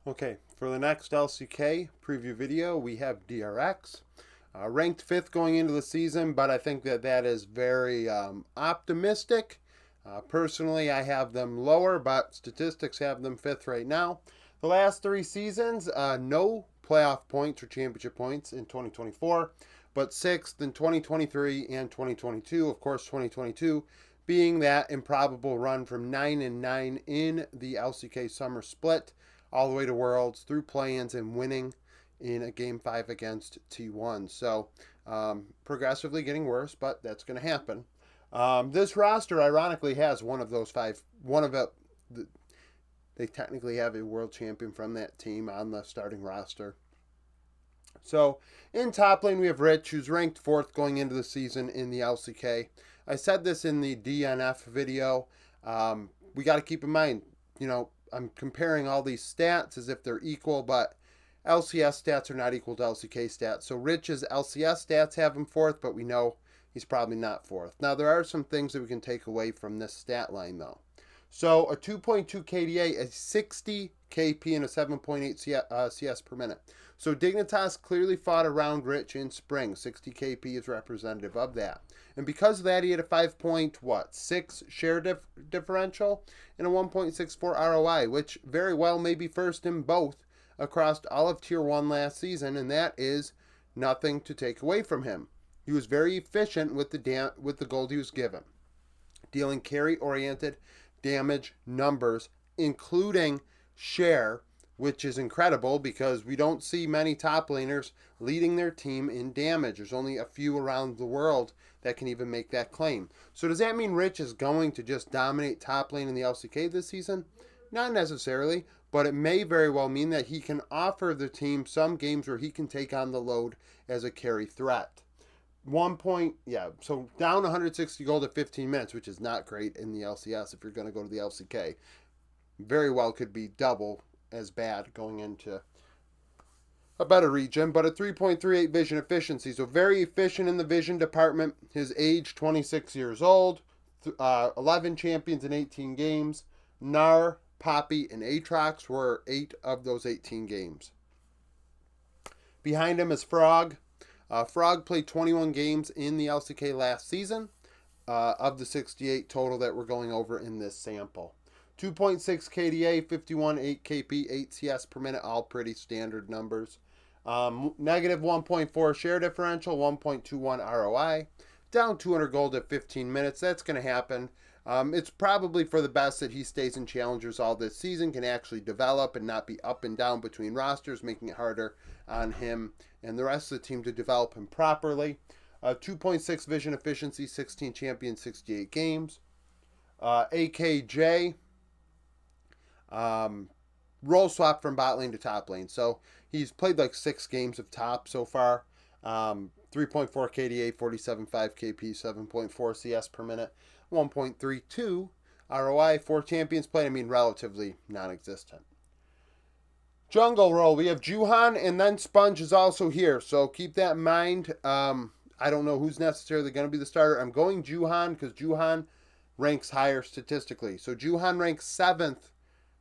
Okay, for the next LCK preview video, we have DRX. Ranked 5th going into the season, but I think that is very optimistic. Personally, I have them lower, but statistics have them 5th right now. The last 3 seasons, no playoff points or championship points in 2024, but 6th in 2023 and 2022. Of course, 2022 being that improbable run from 9-9 in the LCK summer split all the way to Worlds through play-ins and winning in a Game 5 against T1. So progressively getting worse, but that's going to happen. This roster, ironically, has one of those five. They technically have a world champion from that team on the starting roster. So in top lane, we have Rich, who's ranked 4th going into the season in the LCK. I said this in the DNF video. We got to keep in mind, I'm comparing all these stats as if they're equal, but LCS stats are not equal to LCK stats. So Rich's LCS stats have him 4th, but we know he's probably not 4th. Now, there are some things that we can take away from this stat line, though. So a 2.2 KDA, a 60 KP, and a 7.8 CS per minute. So Dignitas clearly fought around Rich in spring. 60 KP is representative of that. And because of that, he had a 5.6 share differential and a 1.64 ROI, which very well may be first in both across all of Tier 1 last season, and that is nothing to take away from him. He was very efficient with the gold he was given, dealing carry-oriented damage numbers, including share, which is incredible because we don't see many top laners leading their team in damage. There's only a few around the world that can even make that claim. So does that mean Rich is going to just dominate top lane in the LCK this season? Not necessarily, but it may very well mean that he can offer the team some games where he can take on the load as a carry threat. So down 160 gold at 15 minutes, which is not great in the LCS if you're going to go to the LCK. Very well could be double as bad going into a better region, but a 3.38 vision efficiency. So very efficient in the vision department. His age, 26 years old, 11 champions in 18 games. Gnar, Poppy, and Aatrox were 8 of those 18 games. Behind him is Frog. Frog played 21 games in the LCK last season of the 68 total that we're going over in this sample. 2.6 KDA, 51, 8 KP, 8 CS per minute, all pretty standard numbers. Negative 1.4 share differential, 1.21 ROI. Down 200 gold at 15 minutes. That's going to happen. It's probably for the best that he stays in challengers all this season, can actually develop and not be up and down between rosters, making it harder on him and the rest of the team to develop him properly. 2.6 vision efficiency, 16 champions, 68 games. AKJ, role swap from bot lane to top lane. So he's played like 6 games of top so far. 3.4 KDA, 47.5 KP, 7.4 CS per minute, 1.32 ROI. 4 champions played, relatively non-existent. Jungle role, we have Juhan, and then Sponge is also here, so keep that in mind. I don't know who's necessarily going to be the starter. I'm going Juhan because Juhan ranks higher statistically. So Juhan ranks 7th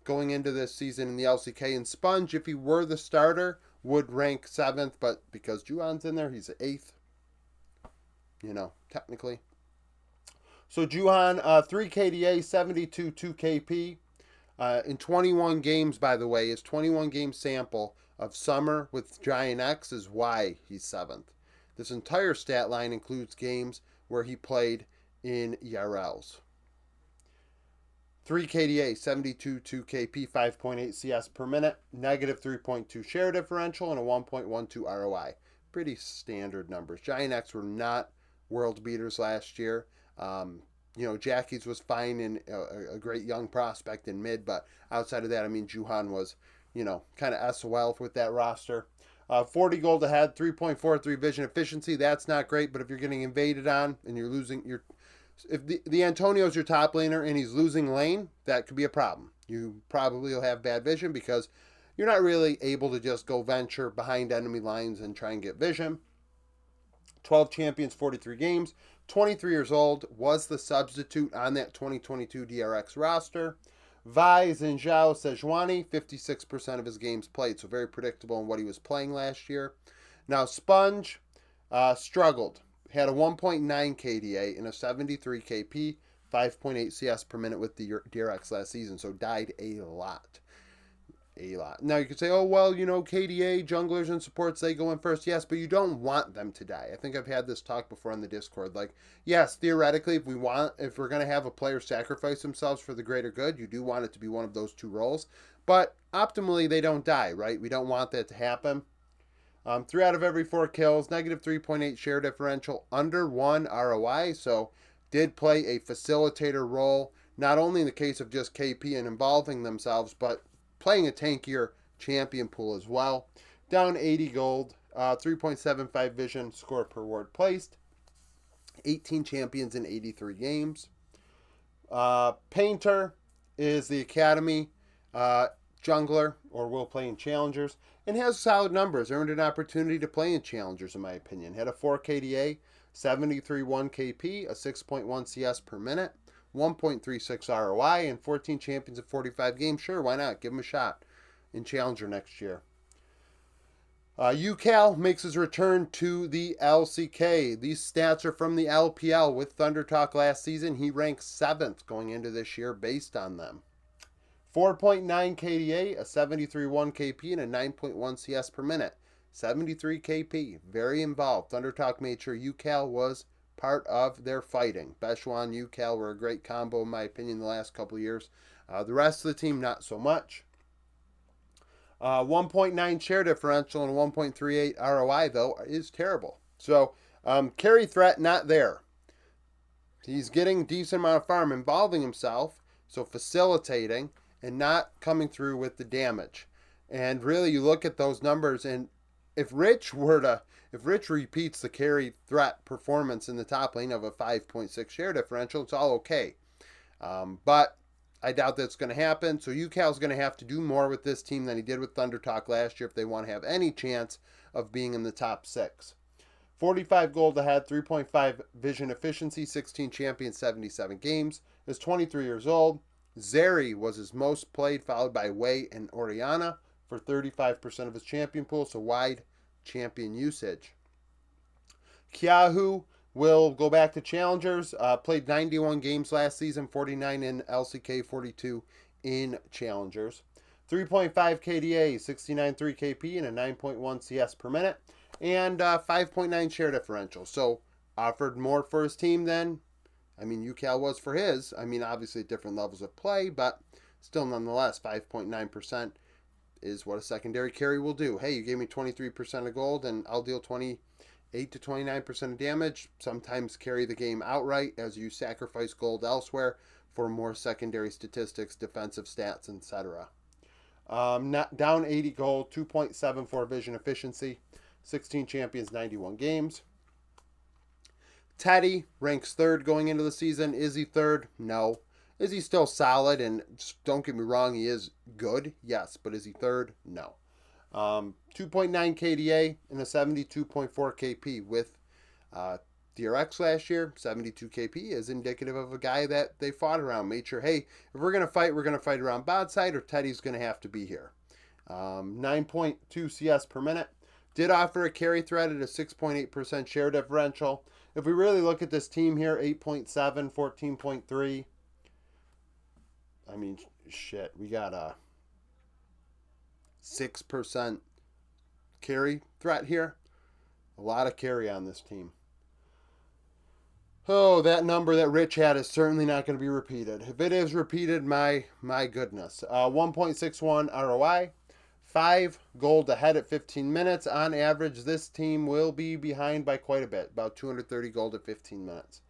going into this season in the LCK, and Sponge, if he were the starter, would rank 7th, but because Juhan's in there, he's 8th, technically. So Juhan, 3 KDA, 72, 2 KP. In 21 games, by the way, his 21 game sample of summer with Giant X is why he's 7th. This entire stat line includes games where he played in ERLs. 3 KDA, 72, 2 KP, 5.8 CS per minute, negative 3.2 share differential, and a 1.12 ROI. Pretty standard numbers. Giant X were not world beaters last year. Jackie's was fine and a great young prospect in mid, but outside of that, Juhan was, kind of SOL with that roster. 40 gold ahead, 3.43 vision efficiency. That's not great, but if you're getting invaded on and you're losing if the Antonio's your top laner and he's losing lane, that could be a problem. You probably will have bad vision because you're not really able to just go venture behind enemy lines and try and get vision. 12 champions, 43 games. 23 years old, was the substitute on that 2022 DRX roster. Vi Zinzhao Sejuani, 56% of his games played, so very predictable in what he was playing last year. Now, Sponge struggled. Had a 1.9 KDA and a 73 KP, 5.8 CS per minute with the DRX last season, so died a lot. Now you could say, oh, well, KDA, junglers, and supports, they go in first. Yes, but you don't want them to die. I think I've had this talk before on the Discord. Like, yes, theoretically, if we're going to have a player sacrifice themselves for the greater good, you do want it to be one of those two roles. But optimally, they don't die, right? We don't want that to happen. 3 out of every 4 kills, negative 3.8 share differential, under 1 ROI, so did play a facilitator role, not only in the case of just KP and involving themselves, but playing a tankier champion pool as well. Down 80 gold, 3.75 vision score per ward placed, 18 champions in 83 games. Painter is the academy jungler, or will play in challengers, and has solid numbers. Earned an opportunity to play in challengers, in my opinion. Had a 4 KDA, 73 1 KP, a 6.1 CS per minute, 1.36 ROI, and 14 champions in 45 games. Sure, why not? Give him a shot in Challenger next year. UCal makes his return to the LCK. These stats are from the LPL. With Thunder Talk last season, he ranked 7th going into this year based on them. 4.9 KDA, a 73 1 KP, and a 9.1 CS per minute. 73 KP, very involved. Thunder Talk made sure UCal was part of their fighting. Bechuan, UCal were a great combo, in my opinion, the last couple of years. The rest of the team, not so much. 1.9 share differential and 1.38 ROI, though, is terrible. So, carry threat, not there. He's getting a decent amount of farm, involving himself, so facilitating, and not coming through with the damage. And really, you look at those numbers, and if Rich repeats the carry threat performance in the top lane of a 5.6 share differential, it's all okay. But I doubt that's going to happen. So UCal's going to have to do more with this team than he did with Thunder Talk last year if they want to have any chance of being in the top 6. 45 gold ahead, 3.5 vision efficiency, 16 champions, 77 games. Is 23 years old. Zeri was his most played, followed by Wei and Oriana for 35% of his champion pool, so wide champion usage. Kiahu will go back to challengers. Played 91 games last season, 49 in LCK, 42 in challengers. 3.5 KDA, 69.3 KP, and a 9.1 CS per minute, and 5.9 share differential. So offered more for his team than, UCal was for his. Obviously different levels of play, but still nonetheless, 5.9% is what a secondary carry will do. Hey, you gave me 23% of gold, and I'll deal 28 to 29% of damage. Sometimes carry the game outright as you sacrifice gold elsewhere for more secondary statistics, defensive stats, etc. Down 80 gold, 2.74 vision efficiency, 16 champions, 91 games. Teddy ranks 3rd going into the season. Is he 3rd? No. Is he still solid? And don't get me wrong, he is good. Yes, but is he 3rd? No. 2.9 KDA and a 72.4 KP with DRX last year. 72 KP is indicative of a guy that they fought around. Made sure, hey, if we're going to fight around bot side, or Teddy's going to have to be here. 9.2 CS per minute. Did offer a carry threat at a 6.8% share differential. If we really look at this team here, 8.7, 14.3. Shit, we got a 6% carry threat here. A lot of carry on this team. Oh, that number that Rich had is certainly not going to be repeated. If it is repeated, my goodness. 1.61 ROI. 5 gold ahead at 15 minutes. On average, this team will be behind by quite a bit. About 230 gold at 15 minutes.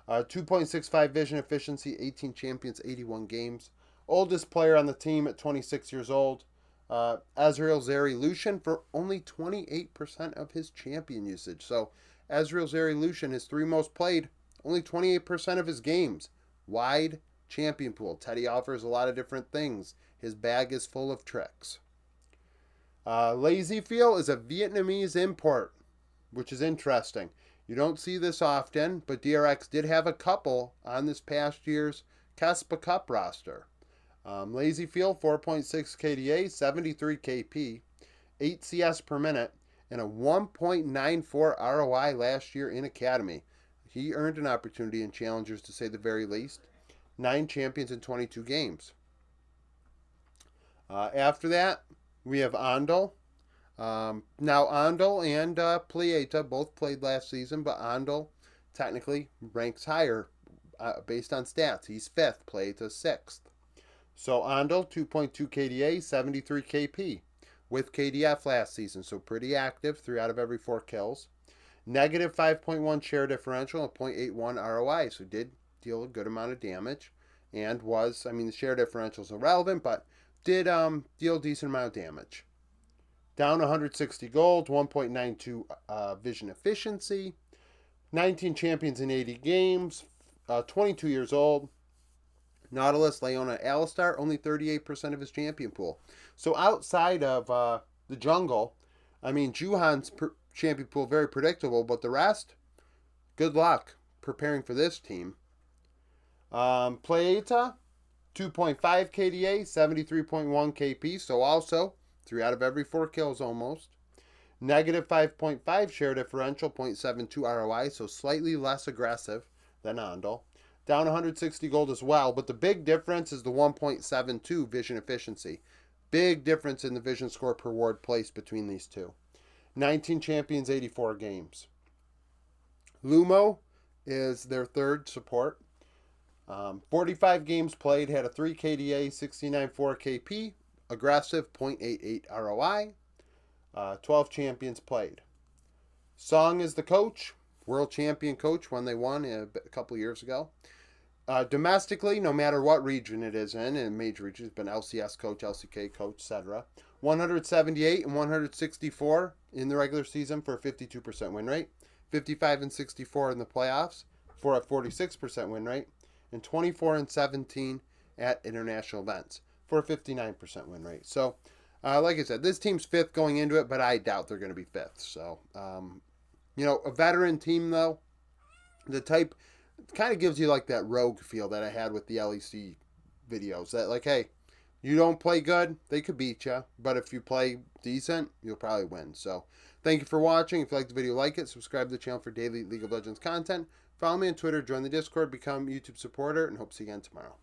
2.65 vision efficiency. 18 champions, 81 games. Oldest player on the team at 26 years old. Azrael Zeri Lucian for only 28% of his champion usage. So Azrael Zeri Lucian, his 3 most played, only 28% of his games. Wide champion pool. Teddy offers a lot of different things. His bag is full of tricks. Lazy Feel is a Vietnamese import, which is interesting. You don't see this often, but DRX did have a couple on this past year's Kespa Cup roster. Lazy Field, 4.6 KDA, 73 KP, 8 CS per minute, and a 1.94 ROI last year in Academy. He earned an opportunity in Challengers, to say the very least. 9 champions in 22 games. After that, we have Andal. Now, Andal and Plieta both played last season, but Andal technically ranks higher based on stats. He's 5th, Plieta's 6th. So Andal, 2.2 KDA, 73 KP with KDF last season. So pretty active, 3 out of every 4 kills. Negative 5.1 share differential and 0.81 ROI. So did deal a good amount of damage. And was, I mean, the share differential is irrelevant, but did deal a decent amount of damage. Down 160 gold, 1.92 vision efficiency. 19 champions in 80 games. 22 years old. Nautilus, Leona, Alistar, only 38% of his champion pool. So outside of the jungle, I mean, Juhan's champion pool very predictable, but the rest, good luck preparing for this team. Plieta, 2.5 KDA, 73.1 KP, so also 3 out of every 4 kills almost. Negative 5.5 share differential, 0.72 ROI, so slightly less aggressive than Andal. Down 160 gold as well, but the big difference is the 1.72 vision efficiency. Big difference in the vision score per ward placed between these two. 19 champions, 84 games. Lumo is their 3rd support. 45 games played, had a 3 KDA, 69.4 KP, aggressive, 0.88 ROI. 12 champions played. Song is the coach, world champion coach when they won a couple years ago. Domestically, no matter what region it is in major regions, been LCS coach, LCK coach, etc. 178 and 164 in the regular season for a 52% win rate. 55 and 64 in the playoffs for a 46% win rate. And 24 and 17 at international events for a 59% win rate. So, like I said, this team's 5th going into it, but I doubt they're going to be 5th. So, a veteran team, though, the type kind of gives you like that rogue feel that I had with the LEC videos. That like, hey, you don't play good, they could beat you. But if you play decent, you'll probably win. So, thank you for watching. If you like the video, like it. Subscribe to the channel for daily League of Legends content. Follow me on Twitter, join the Discord, become a YouTube supporter, and hope to see you again tomorrow.